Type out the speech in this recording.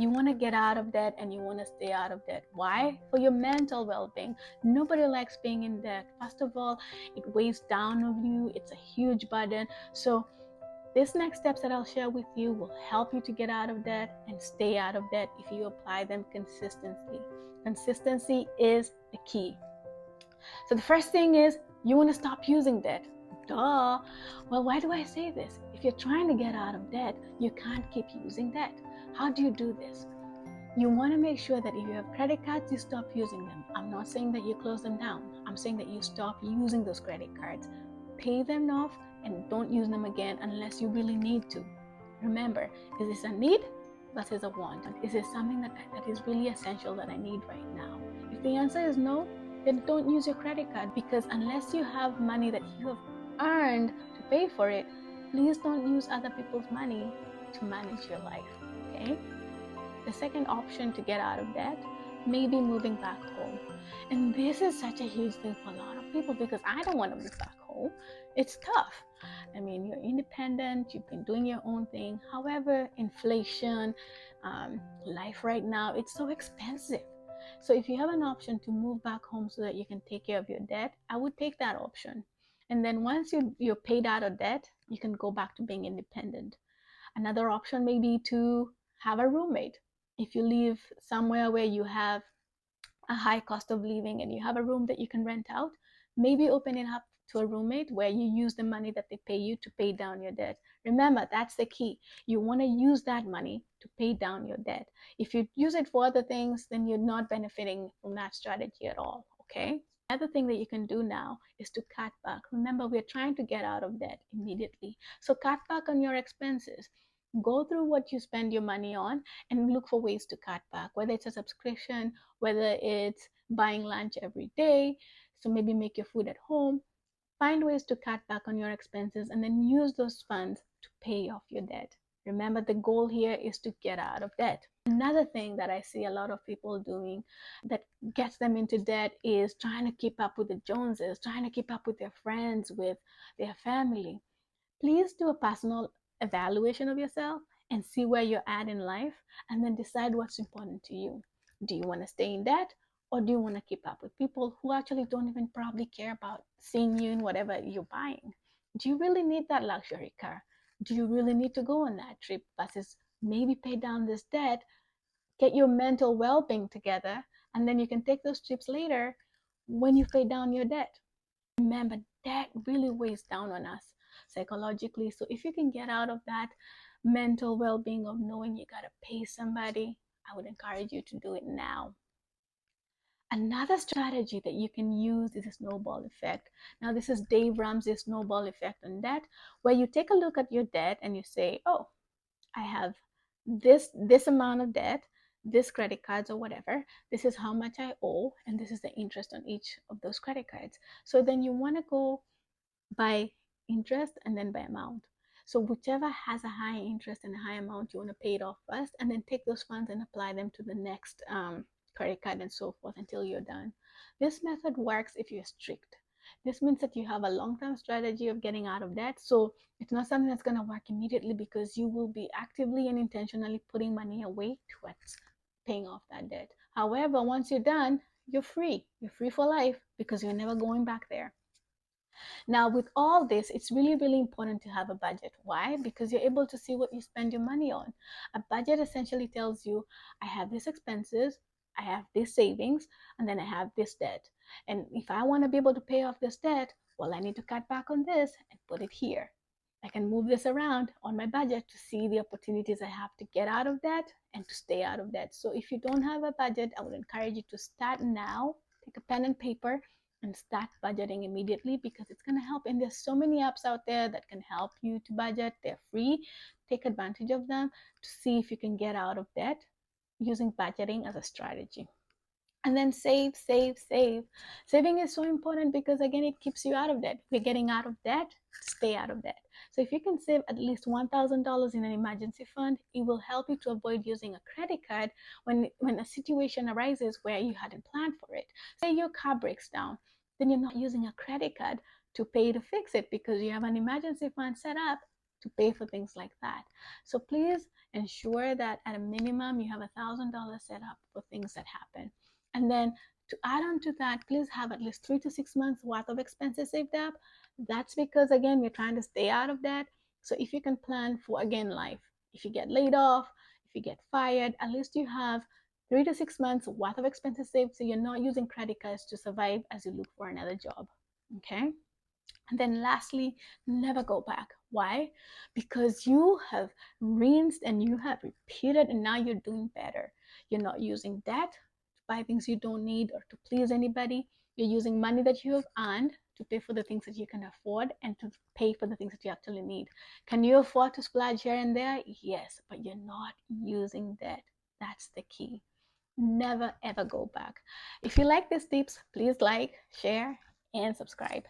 You want to get out of debt and you want to stay out of debt. Why? For your mental well-being. Nobody likes being in debt. First of all, it weighs down on you. It's a huge burden. So these next steps that I'll share with you will help you to get out of debt and stay out of debt if you apply them consistently. Consistency is the key. So the first thing is you want to stop using debt. Duh. Well, why do I say this? If you're trying to get out of debt, you can't keep using debt. How do you do this? You want to make sure that if you have credit cards, you stop using them. I'm not saying that you close them down. I'm saying that you stop using those credit cards. Pay them off and don't use them again unless you really need to. Remember, is this a need versus a want? Is this something that is really essential that I need right now? If the answer is no, then don't use your credit card, because unless you have money that you have earned to pay for it, please don't use other people's money to manage your life, okay? The second option to get out of debt may be moving back home. And this is such a huge thing for a lot of people, because I don't want to move back home. It's tough. I mean, you're independent, you've been doing your own thing. However, inflation, life right now, it's so expensive. So if you have an option to move back home so that you can take care of your debt, I would take that option. And then once you're paid out of debt, you can go back to being independent. Another option may be to have a roommate. If you live somewhere where you have a high cost of living and you have a room that you can rent out, maybe open it up to a roommate where you use the money that they pay you to pay down your debt. Remember, that's the key. You want to use that money to pay down your debt. If you use it for other things, then you're not benefiting from that strategy at all, okay? Another thing that you can do now is to cut back. Remember, we're trying to get out of debt immediately. So cut back on your expenses. Go through what you spend your money on and look for ways to cut back, whether it's a subscription, whether it's buying lunch every day. So maybe make your food at home. Find ways to cut back on your expenses and then use those funds to pay off your debt. Remember, the goal here is to get out of debt. Another thing that I see a lot of people doing that gets them into debt is trying to keep up with the Joneses, trying to keep up with their friends, with their family. Please do a personal evaluation of yourself and see where you're at in life, and then decide what's important to you. Do you want to stay in debt, or do you want to keep up with people who actually don't even probably care about seeing you in whatever you're buying? Do you really need that luxury car? Do you really need to go on that trip versus maybe pay down this debt, get your mental well-being together, and then you can take those trips later when you pay down your debt? Remember, debt really weighs down on us psychologically. So if you can get out of that mental well-being of knowing you got to pay somebody, I would encourage you to do it now. Another strategy that you can use is a snowball effect. Now, this is Dave Ramsey's snowball effect on debt, where you take a look at your debt and you say, oh, I have this amount of debt, this credit cards or whatever, this is how much I owe, and this is the interest on each of those credit cards. So then you want to go by interest and then by amount. So whichever has a high interest and a high amount, you want to pay it off first, and then take those funds and apply them to the next credit card and so forth until you're done. This method works if you're strict. This means that you have a long-term strategy of getting out of debt. So it's not something that's going to work immediately, because you will be actively and intentionally putting money away towards paying off that debt. However, once you're done, you're free. You're free for life, because you're never going back there. Now, with all this, it's really, really important to have a budget. Why? Because you're able to see what you spend your money on. A budget essentially tells you, I have these expenses, I have these savings, and then I have this debt. And if I want to be able to pay off this debt, well, I need to cut back on this and put it here. I can move this around on my budget to see the opportunities I have to get out of debt and to stay out of debt. So if you don't have a budget, I would encourage you to start now. Take a pen and paper and start budgeting immediately, because it's going to help. And there's so many apps out there that can help you to budget. They're free. Take advantage of them to see if you can get out of debt using budgeting as a strategy. And then save, save, save. Saving is so important because, again, it keeps you out of debt. If you're getting out of debt, stay out of debt. So if you can save at least $1,000 in an emergency fund, it will help you to avoid using a credit card when a situation arises where you hadn't planned for it. Say your car breaks down, then you're not using a credit card to pay to fix it, because you have an emergency fund set up to pay for things like that. So please ensure that at a minimum you have $1,000 set up for things that happen. And then to add on to that, please have at least 3 to 6 months worth of expenses saved up. That's because, again, we're trying to stay out of debt. So if you can plan for, again, life, if you get laid off, if you get fired, at least you have 3 to 6 months worth of expenses saved, so you're not using credit cards to survive as you look for another job. Okay. And then lastly, never go back. Why? Because you have rinsed and you have repeated, and now you're doing better. You're not using debt to buy things you don't need or to please anybody. You're using money that you have earned to pay for the things that you can afford and to pay for the things that you actually need. Can you afford to splurge here and there? Yes, but you're not using debt. That's the key. Never ever go back. If you like these tips, please like, share, and subscribe.